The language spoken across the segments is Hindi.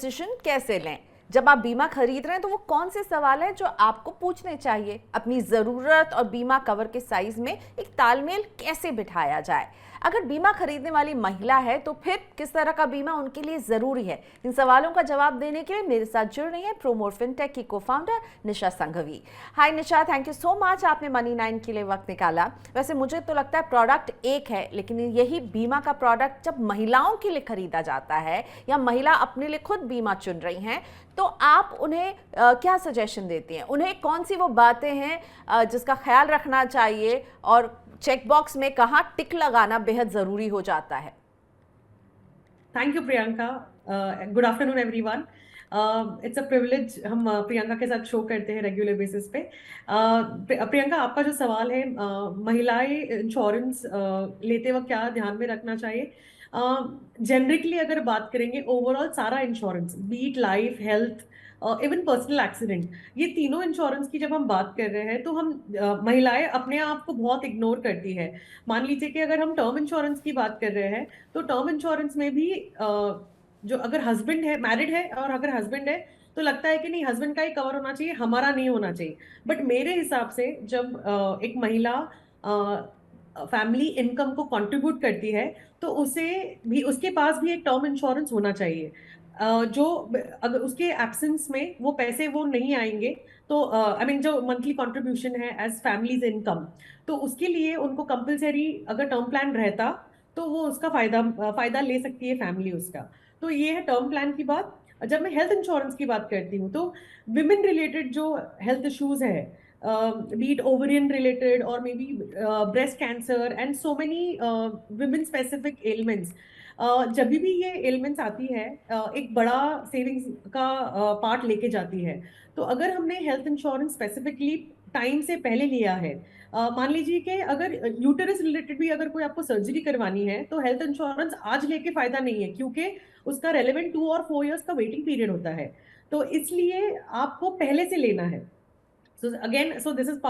डिसीजन कैसे लें? जब आप बीमा खरीद रहे हैं तो वो कौन से सवाल हैं जो आपको पूछने चाहिए? अपनी ज़रूरत और बीमा कवर के साइज में एक तालमेल कैसे बिठाया जाए? अगर बीमा खरीदने वाली महिला है तो फिर किस तरह का बीमा उनके लिए ज़रूरी है? इन सवालों का जवाब देने के लिए मेरे साथ जुड़ रही है प्रोमोर फिनटेक की co-founder Nisha Sanghvi. Hi Nisha, thank you so much, आपने मनी9 के लिए वक्त निकाला। वैसे मुझे तो लगता है प्रोडक्ट एक है, लेकिन यही बीमा का प्रोडक्ट जब महिलाओं के लिए खरीदा जाता है या महिला अपने लिए खुद बीमा चुन रही हैं, तो आप उन्हें क्या सजेशन देती हैं? उन्हें कौन सी वो बातें हैं जिसका ख्याल रखना चाहिए और चेक बॉक्स में कहाँ टिक लगाना बेहद ज़रूरी हो जाता है? Thank you Priyanka. Good afternoon everyone. It's a privilege हम प्रियंका के साथ शो करते हैं रेगुलर बेसिस पे। प्रियंका, आपका जो सवाल है, महिलाएं इंश्योरेंस लेते वक्त क्या ध्यान में रखना चाहिए? जेनरिकली अगर बात करेंगे, ओवरऑल सारा insurance, be it life, health, even personal accident, ये तीनों इंश्योरेंस की जब हम बात कर रहे हैं तो हम महिलाएं अपने आप को बहुत इग्नोर करती है। मान लीजिए कि अगर हम टर्म इंश्योरेंस की बात कर रहे हैं तो टर्म इंश्योरेंस में भी जो अगर हस्बैंड है, मैरिड है, और अगर हस्बैंड है तो लगता है कि नहीं, हस्बैंड का ही कवर होना चाहिए, हमारा नहीं होना चाहिए। बट मेरे हिसाब से जब एक महिला फैमिली इनकम को कंट्रीब्यूट करती है तो उसे भी, उसके पास भी एक टर्म इंश्योरेंस होना चाहिए। जो अगर उसके एब्सेंस में वो पैसे वो नहीं आएंगे तो आई मीन जो मंथली कंट्रीब्यूशन है एज फैमिलीज इनकम, तो उसके लिए उनको कंपलसरी अगर टर्म प्लान रहता तो वो उसका फायदा फायदा ले सकती है फैमिली उसका। तो ये है टर्म प्लान की बात। जब मैं हेल्थ इंश्योरेंस की बात करती हूँ तो विमेन रिलेटेड जो हेल्थ इश्यूज है, बीट ओवरियन रिलेटेड और may be breast cancer and so many women specific elements, जब भी ये एलिमेंट्स आती है एक बड़ा सेविंग्स का पार्ट लेके जाती है। तो अगर हमने हेल्थ इंश्योरेंस स्पेसिफिकली टाइम से पहले लिया है, मान लीजिए कि अगर यूटेरस रिलेटेड भी अगर कोई आपको सर्जरी करवानी है तो हेल्थ इंश्योरेंस आज लेके फायदा नहीं है, क्योंकि उसका रेलेवेंट 2 और 4 इयर्स का वेटिंग पीरियड होता है। तो इसलिए आपको पहले से लेना है। So again, so this is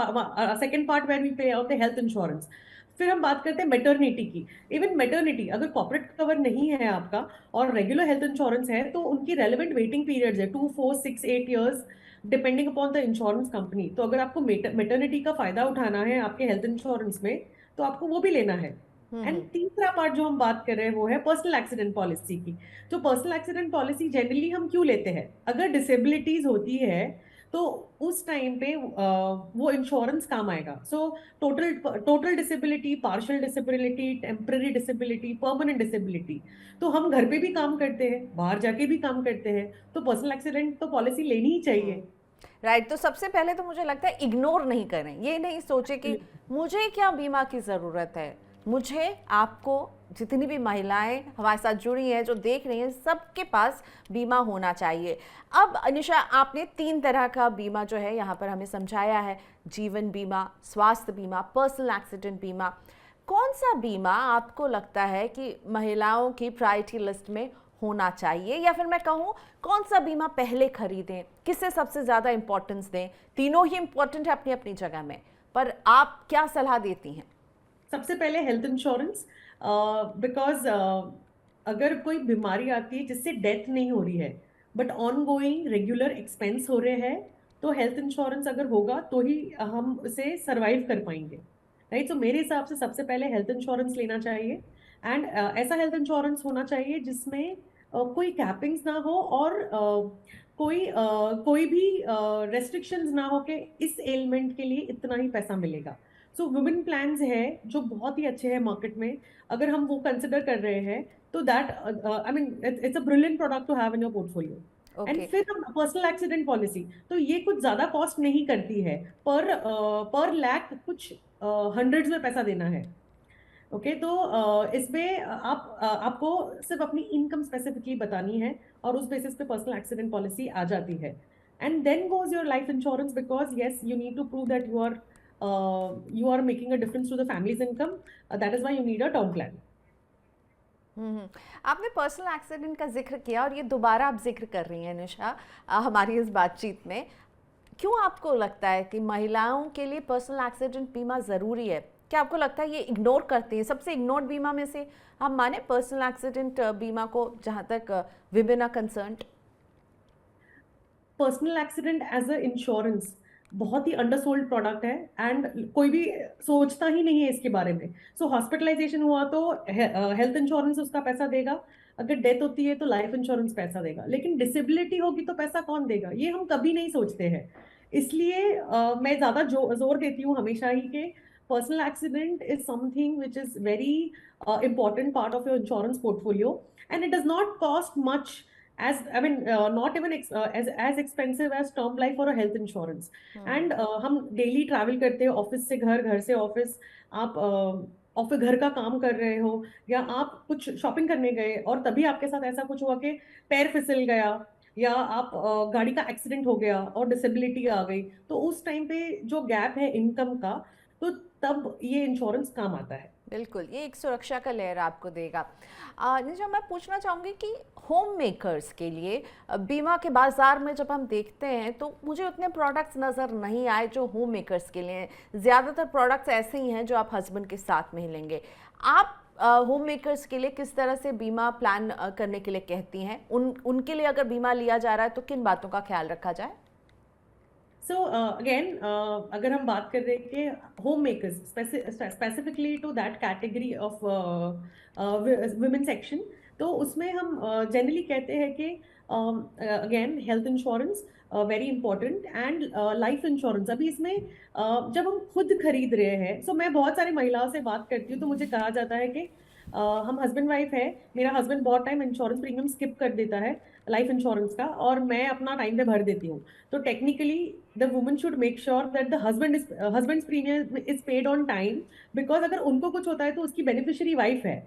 second part where we pay out the health insurance. फिर हम बात करते हैं मेटर्निटी की। इवन मेटर्निटी अगर कॉर्पोरेट कवर नहीं है आपका और रेगुलर हेल्थ इंश्योरेंस है तो उनकी रेलेवेंट वेटिंग पीरियड्स है 2, 4, 6, 8 years, depending upon the insurance company. तो अगर आपको मेटर्निटी का फायदा उठाना है आपके हेल्थ इंश्योरेंस में तो आपको वो भी लेना है। एंड तीसरा पार्ट जो हम बात कर रहे हैं वो है पर्सनल एक्सीडेंट पॉलिसी की। तो पर्सनल एक्सीडेंट पॉलिसी जनरली हम क्यों लेते हैं? अगर डिसेबिलिटीज होती है तो उस टाइम पे वो इंश्योरेंस काम आएगा। So total total disability, partial disability, temporary disability, permanent disability, तो हम घर पे भी काम करते हैं, बाहर जाके भी काम करते हैं, तो पर्सनल एक्सीडेंट तो पॉलिसी लेनी ही चाहिए। राइट, तो सबसे पहले तो मुझे लगता है इग्नोर नहीं करें, ये नहीं सोचे कि मुझे क्या बीमा की ज़रूरत है। मुझे, आपको, जितनी भी महिलाएं हमारे साथ जुड़ी हैं, जो देख रही हैं, सबके पास बीमा होना चाहिए। अब अनिशा, आपने 3 तरह का बीमा जो है यहाँ पर हमें समझाया है, जीवन बीमा, स्वास्थ्य बीमा, पर्सनल एक्सीडेंट बीमा। कौन सा बीमा आपको लगता है कि महिलाओं की प्रायोरिटी लिस्ट में होना चाहिए, या फिर मैं कहूँ कौन सा बीमा पहले खरीदें, किसे सबसे ज़्यादा इंपॉर्टेंस दें? तीनों ही इंपॉर्टेंट है अपनी अपनी जगह में, पर आप क्या सलाह देती हैं? सबसे पहले हेल्थ इंश्योरेंस, बिकॉज अगर कोई बीमारी आती है जिससे डेथ नहीं हो रही है but on going regular expense हो रहे हैं, तो हेल्थ इंश्योरेंस अगर होगा तो ही हम उसे सरवाइव कर पाएंगे। राइट, तो मेरे हिसाब से सबसे पहले हेल्थ इंश्योरेंस लेना चाहिए। एंड ऐसा हेल्थ इंश्योरेंस होना चाहिए जिसमें कोई कैपिंग्स ना हो और कोई भी रेस्ट्रिक्शंस ना हो कि इस एलिमेंट के लिए इतना ही पैसा मिलेगा। सो वुमेन प्लान्स है जो बहुत ही अच्छे हैं मार्केट में, अगर हम वो कंसिडर कर रहे हैं तो that I mean it's a brilliant product to have in your portfolio. And okay. फिर हम पर्सनल एक्सीडेंट पॉलिसी, तो ये कुछ ज्यादा कॉस्ट नहीं करती है, पर लैक कुछ हंड्रेड्स में पैसा देना है। ओके, तो इसमें आपको सिर्फ अपनी इनकम स्पेसिफिकली बतानी है और उस बेसिस पे पर्सनल एक्सीडेंट पॉलिसी आ जाती है। And then goes your life insurance, because yes you need to prove that you are making a difference to the family's income, that is why you need a term plan. आपने पर्सनल एक्सीडेंट का जिक्र किया और ये दोबारा आप जिक्र कर रही हैं निशा हमारी इस बातचीत में। क्यों आपको लगता है कि महिलाओं के लिए पर्सनल एक्सीडेंट बीमा ज़रूरी है? क्या आपको लगता है ये इग्नोर करते हैं? सबसे इग्नोर्ड बीमा में से हम माने पर्सनल एक्सीडेंट बीमा को, जहाँ तक women are concerned. Personal accident as a insurance बहुत ही अंडरसोल्ड प्रोडक्ट है, एंड कोई भी सोचता ही नहीं है इसके बारे में. सो हॉस्पिटलाइजेशन हुआ तो हेल्थ इंश्योरेंस उसका पैसा देगा, अगर डेथ होती है तो लाइफ इंश्योरेंस पैसा देगा, लेकिन डिसेबिलिटी होगी तो पैसा कौन देगा, ये हम कभी नहीं सोचते हैं. इसलिए मैं ज्यादा जोर देती हूँ हमेशा ही कि personal accident is something which is very important part of your insurance portfolio, and it does not cost much, as I mean, not even as expensive as term life or a health insurance. And हम डेली ट्रैवल करते हैं ऑफिस से घर, घर से ऑफिस. आप ऑफिस घर का काम कर रहे हो, या आप कुछ शॉपिंग करने गए और तभी आपके साथ ऐसा कुछ हुआ कि पैर फिसल गया, या आप गाड़ी का एक्सीडेंट हो गया और डिसेबिलिटी आ गई, तो उस टाइम पे जो गैप है इनकम का, तो तब ये इंश्योरेंस काम आता है. बिल्कुल, ये एक सुरक्षा का लेयर आपको देगा. निशा, मैं पूछना चाहूँगी कि होम मेकर्स के लिए बीमा के बाज़ार में जब हम देखते हैं तो मुझे उतने प्रोडक्ट्स नज़र नहीं आए जो होम मेकर्स के लिए. ज़्यादातर प्रोडक्ट्स ऐसे ही हैं जो आप हस्बैंड के साथ में ही लेंगे. आप होम मेकर्स के लिए किस तरह से बीमा प्लान करने के लिए कहती हैं? उनके लिए अगर बीमा लिया जा रहा है तो किन बातों का ख्याल रखा जाए? सो अगेन, अगर हम बात कर रहे हैं कि home makers specifically to that category of women section, तो उसमें हम जनरली कहते हैं कि again health insurance very important, and life insurance. अभी इसमें जब हम खुद खरीद रहे हैं, सो मैं बहुत सारी महिलाओं से बात करती हूँ तो मुझे कहा जाता है कि हम हस्बैंड वाइफ है, मेरा हस्बैंड बहुत टाइम इंश्योरेंस प्रीमियम स्किप कर देता है लाइफ इंश्योरेंस का, और मैं अपना टाइम पे भर देती हूँ. तो technically the woman should make sure that the husband premium is paid on time, because अगर उनको कुछ होता है तो उसकी बेनिफिशियरी वाइफ है.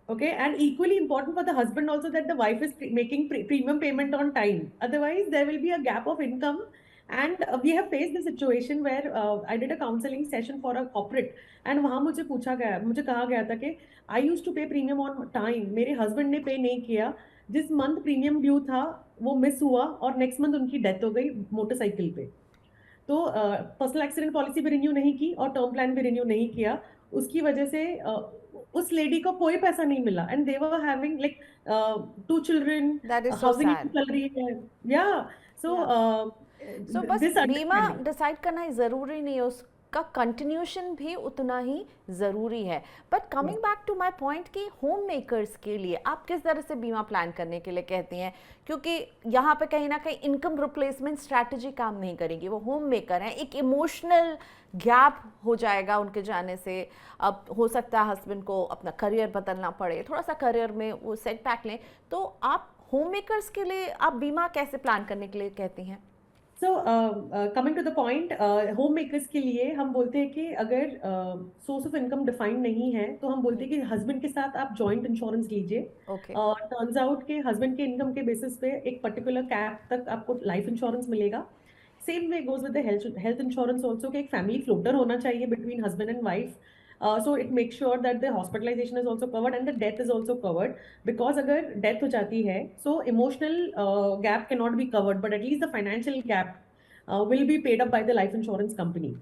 Okay, and equally important for the husband also that the wife is making premium payment on time. Otherwise, there will be a gap of income. And we have faced the situation where I did a counseling session for a corporate, and वहाँ मुझे कहा गया था कि I used to pay premium on time. मेरे husband ने pay नहीं किया, जिस month premium due था वो मिस हुआ, और next month उनकी डेथ हो गई मोटरसाइकिल पे. तो पर्सनल एक्सीडेंट पॉलिसी भी रिन्यू नहीं की और टर्म प्लान भी रिन्यू नहीं किया. उसकी वजह से उस लेडी को कोई पैसा नहीं मिला, and they were having like 2 children, that is so housing sad. चल रही है. या सो सो बस दिस बीमा अंडरस्टैंडिंग. डिसाइड करना ही ज़रूरी नहीं है, उसका कंटिन्यूशन भी उतना ही ज़रूरी है. But coming back to my point कि होम मेकर्स के लिए आप किस तरह से बीमा प्लान करने के लिए कहती हैं, क्योंकि यहाँ पे कहीं ना कहीं इनकम रिप्लेसमेंट स्ट्रैटेजी काम नहीं करेगी. वो होम मेकर हैं, एक इमोशनल गैप हो जाएगा उनके जाने से. अब हो सकता है हस्बैंड को अपना करियर बदलना पड़े, थोड़ा सा करियर में वो सेटबैक लें, तो आप होम मेकर्स के लिए आप बीमा कैसे प्लान करने के लिए कहती हैं? So coming to the point, home makers के लिए हम बोलते हैं कि अगर सोर्स ऑफ इनकम डिफाइंड नहीं है तो हम बोलते हैं कि हस्बैंड के साथ आप जॉइंट इंश्योरेंस लीजिए. ओके. टर्न्स आउट के हस्बैंड के इनकम के बेसिस पे एक पर्टिकुलर कैप तक आपको लाइफ इंश्योरेंस मिलेगा. Same way goes with the health insurance also, कि एक फैमिली फ्लोटर होना चाहिए between husband and wife. So it makes sure that the hospitalization is also covered and the death is also covered, because अगर death हो जाती है so emotional gap cannot be covered, but at least the financial gap will be paid up by the life insurance company.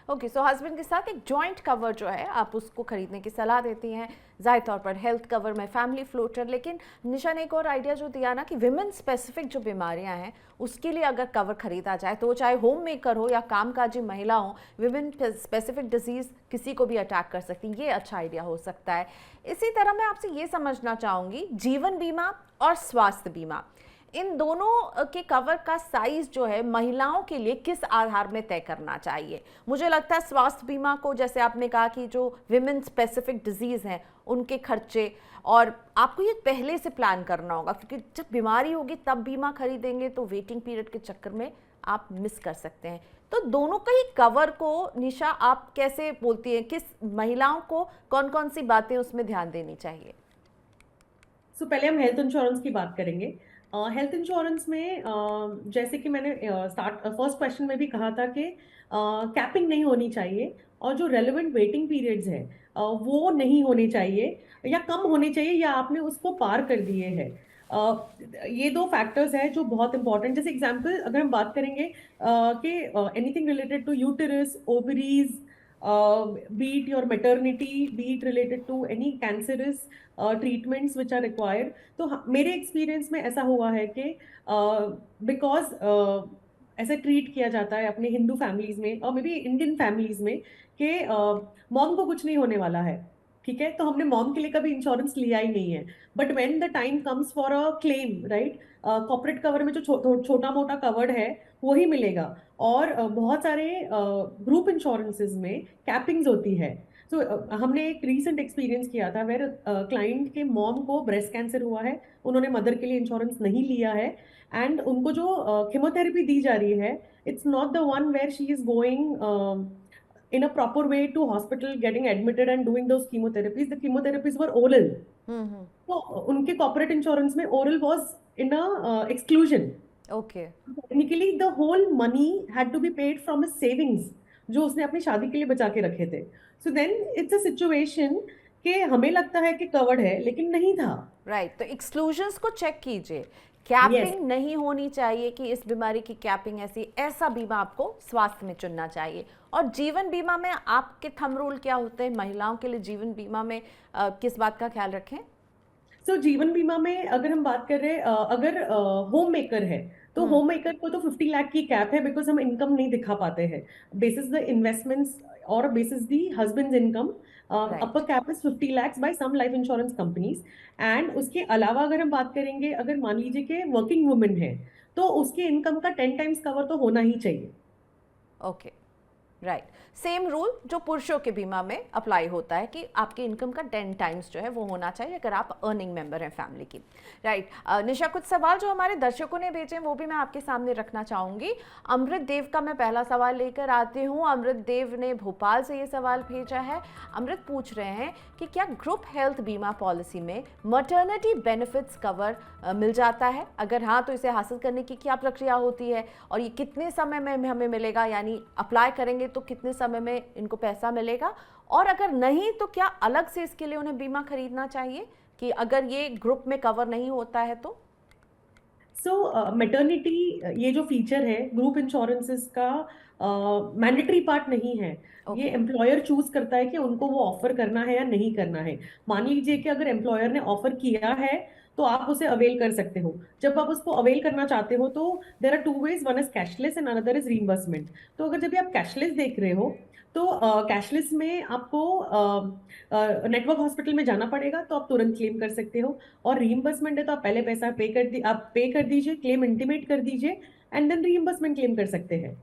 Okay. So husband के साथ एक जॉइंट कवर जो है आप उसको खरीदने की सलाह देती हैं. ज़ाहिर तौर पर हेल्थ कवर में फैमिली फ्लोटर, लेकिन निशा ने एक और आइडिया जो दिया ना कि विमेन स्पेसिफिक जो बीमारियां हैं उसके लिए अगर कवर खरीदा जाए तो चाहे होम मेकर हो या कामकाजी महिला हो, विमेन स्पेसिफिक डिजीज़ किसी को भी अटैक कर सकती है. ये अच्छा आइडिया हो सकता है. इसी तरह मैं आपसे ये समझना चाहूँगी, जीवन बीमा और स्वास्थ्य बीमा, इन दोनों के कवर का साइज जो है महिलाओं के लिए किस आधार में तय करना चाहिए? मुझे लगता है स्वास्थ्य बीमा को, जैसे आपने कहा कि जो विमेन स्पेसिफिक डिजीज़ हैं उनके खर्चे, और आपको ये पहले से प्लान करना होगा, क्योंकि जब बीमारी होगी तब बीमा खरीदेंगे तो वेटिंग पीरियड के चक्कर में आप मिस कर सकते हैं. तो दोनों का ही कवर को निशा आप कैसे बोलती हैं, किस महिलाओं को कौन कौन सी बातें उसमें ध्यान देनी चाहिए? सो पहले हम हेल्थ इंश्योरेंस की बात करेंगे. हेल्थ इंश्योरेंस में जैसे कि मैंने फर्स्ट क्वेश्चन में भी कहा था कि कैपिंग नहीं होनी चाहिए, और जो रेलेवेंट वेटिंग पीरियड्स हैं वो नहीं होने चाहिए, या कम होने चाहिए, या आपने उसको पार कर दिए हैं. ये 2 फैक्टर्स हैं जो बहुत इंपॉर्टेंट. जैसे एग्जांपल अगर हम बात करेंगे कि anything related to uterus, ovaries, be it your maternity, be it related to any cancerous treatments which are required. तो मेरे एक्सपीरियंस में ऐसा हुआ है कि बिकॉज ऐसे ट्रीट किया जाता है अपने हिंदू फैमिलीज में और मे बी इंडियन फैमिलीज में कि मॉम को कुछ नहीं होने वाला है, ठीक है, तो हमने मॉम के लिए कभी इंश्योरेंस लिया ही नहीं है. But when the time comes for a claim, right, corporate cover में जो छोटा मोटा कवर्ड है वही मिलेगा. और बहुत सारे ग्रुप इंश्योरेंसेज में कैपिंग्स होती है. तो हमने एक रीसेंट एक्सपीरियंस किया था वेर क्लाइंट के मॉम को ब्रेस्ट कैंसर हुआ है, उन्होंने मदर के लिए इंश्योरेंस नहीं लिया है, एंड उनको जो केमोथेरेपी दी जा रही है, it's not the one where she is going in a proper way to hospital, getting admitted and doing those chemotherapies. The chemotherapies were oral. तो उनके कॉर्पोरेट इंश्योरेंस में oral was in a exclusion. Okay. Technically the whole money had to be paid from his savings जो उसने अपनी शादी के लिए बचा के रखे थे. So then it's a situation कि हमें लगता है कि कवर्ड है लेकिन नहीं था. राइट. तो एक्सक्लूजन्स को चेक कीजिए. Yes. कैपिंग नहीं होनी चाहिए कि इस बीमारी की कैपिंग ऐसा बीमा आपको स्वास्थ्य में चुनना चाहिए. और जीवन बीमा में आपके थंब रूल क्या होते हैं महिलाओं के लिए? जीवन बीमा में किस बात का ख्याल रखें? सो जीवन बीमा में अगर हम बात कर रहे हैं, अगर होम मेकर है तो होम मेकर को तो 50 लाख की कैप है, बिकॉज हम इनकम नहीं दिखा पाते हैं बेसिस द इन्वेस्टमेंट्स और basis the husband's income. Upper cap is 50 lakhs by some life insurance companies. And उसके अलावा अगर हम बात करेंगे, अगर मान लीजिए कि वर्किंग वुमेन है तो उसके इनकम का 10 times कवर तो होना ही चाहिए. ओके. राइट. सेम रूल जो पुरुषों के बीमा में अप्लाई होता है कि आपकी इनकम का 10 times जो है वो होना चाहिए अगर आप अर्निंग मेंबर हैं फैमिली की. राइट. निशा, कुछ सवाल जो हमारे दर्शकों ने भेजे हैं वो भी मैं आपके सामने रखना चाहूंगी. अमृत देव का मैं पहला सवाल लेकर आती हूँ. अमृत देव ने भोपाल से ये सवाल भेजा है. अमृत पूछ रहे हैं कि क्या ग्रुप हेल्थ बीमा पॉलिसी में मटर्निटी बेनिफिट्स कवर मिल जाता है? अगर हाँ तो इसे हासिल करने की क्या प्रक्रिया होती है और ये कितने समय में हमें मिलेगा, यानी अप्लाई करेंगे तो कितने समय में इनको पैसा मिलेगा? और अगर नहीं तो क्या अलग से इसके लिए उन्हें बीमा खरीदना चाहिए कि अगर ये ग्रुप में कवर नहीं होता है तो? मैटरनिटी ये जो फीचर है ग्रुप इंश्योरेंसेस का मैंडेटरी पार्ट नहीं है. ये एम्प्लॉयर चूज करता है कि उनको वो ऑफर करना है या नहीं करना है. मान लीजिए कि अगर एम्प्लॉयर ने ऑफर किया है तो आप उसे अवेल कर सकते हो. जब आप उसको अवेल करना चाहते हो तो there are 2 ways, one is cashless and another is reimbursement. तो अगर जब भी आप कैशलेस देख रहे हो तो कैशलेस में आपको नेटवर्क हॉस्पिटल में जाना पड़ेगा तो आप तुरंत क्लेम कर सकते हो. और रीइंबर्समेंट है तो आप पहले पैसा आप पे कर दीजिए, क्लेम इंटीमेट कर दीजिए एंड देन रीइंबर्समेंट क्लेम कर सकते हैं.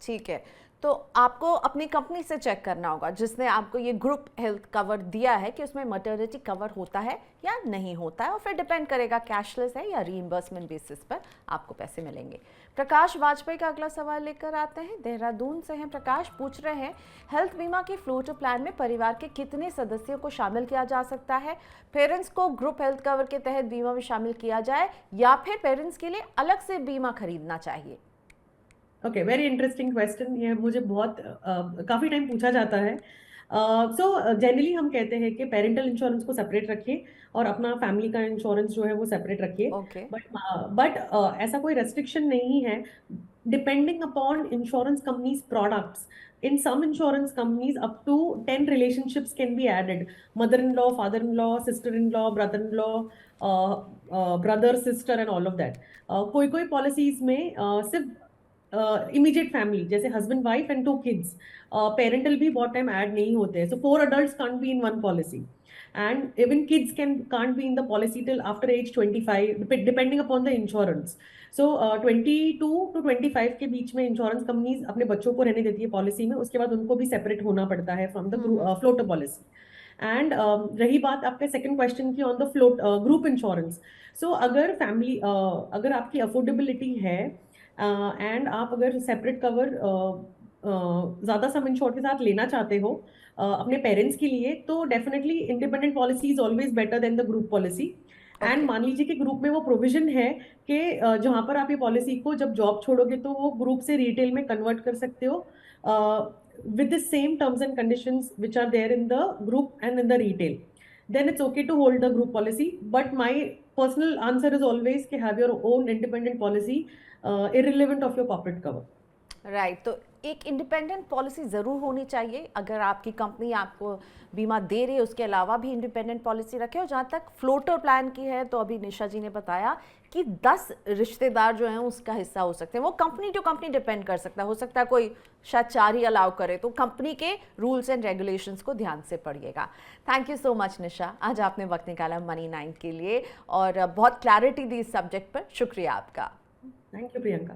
ठीक है. तो आपको अपनी कंपनी से चेक करना होगा जिसने आपको ये ग्रुप हेल्थ कवर दिया है कि उसमें मटर्निटी कवर होता है या नहीं होता है, और फिर डिपेंड करेगा कैशलेस है या रीइंबर्समेंट बेसिस पर आपको पैसे मिलेंगे. प्रकाश वाजपेयी का अगला सवाल लेकर आते हैं. देहरादून से हैं प्रकाश. पूछ रहे हैं हेल्थ बीमा के फ्लोटर प्लान में परिवार के कितने सदस्यों को शामिल किया जा सकता है? पेरेंट्स को ग्रुप हेल्थ कवर के तहत बीमा में शामिल किया जाए या फिर पेरेंट्स के लिए अलग से बीमा खरीदना चाहिए? Okay, very interesting question. ये मुझे बहुत काफी टाइम पूछा जाता है. सो जनरली हम कहते हैं कि पेरेंटल इंश्योरेंस को सेपरेट रखिए और अपना फैमिली का इंश्योरेंस जो है वो सेपरेट रखिए. Okay. बट ऐसा कोई रेस्ट्रिक्शन नहीं है. Depending upon insurance companies products, in some insurance companies up to 10 relationships can be added: mother-in-law, father-in-law, sister-in-law, brother-in-law, brother, sister and all of that. कोई कोई पॉलिसीज में सिर्फ इमीडिएट फैमिली जैसे husband wife and 2 kids, parental भी बहुत टाइम ऐड नहीं होते हैं. सो 4 adults can't be in one policy, and even kids can't be in the policy till after age 25 depending upon the insurance. So 22 to 25 के बीच में इंश्योरेंस कंपनीज अपने बच्चों को रहने देती है पॉलिसी में, उसके बाद उनको भी सेपरेट होना पड़ता है from the floater policy. And रही बात आपके सेकंड क्वेश्चन की on the float group insurance. So अगर फैमिली अगर आपकी अफोर्डेबिलिटी है एंड आप अगर सेपरेट कवर ज़्यादा सम इंश्योर के साथ लेना चाहते हो अपने पेरेंट्स के लिए, तो definitely independent policy is always better than the group policy. And मान लीजिए कि ग्रुप में वो प्रोविजन है कि जहां पर आप ये पॉलिसी को जब जॉब छोड़ोगे तो वो ग्रुप से रिटेल में कन्वर्ट कर सकते हो with the same terms and conditions which are there in the group and in the retail, then it's okay to hold the group policy. But my personal answer is always to have your own independent policy irrelevant of your corporate cover. Right, तो एक इंडिपेंडेंट पॉलिसी ज़रूर होनी चाहिए। अगर आपकी कंपनी आपको बीमा दे रही है, उसके अलावा भी इंडिपेंडेंट पॉलिसी रखे। और जहाँ तक फ्लोटर प्लान की है, तो अभी निशा जी ने बताया कि 10 रिश्तेदार जो हैं उसका हिस्सा हो सकते हैं। वो कंपनी टू कंपनी डिपेंड कर सकता है, हो सकता है कोई शायद 4 ही अलाउ करे, तो कंपनी के रूल्स एंड रेगुलेशंस को ध्यान से पढ़िएगा। थैंक यू सो मच निशा, आज आपने वक्त निकाला मनी 9 के लिए और बहुत क्लैरिटी दी इस सब्जेक्ट पर। शुक्रिया आपका। Thank you Priyanka.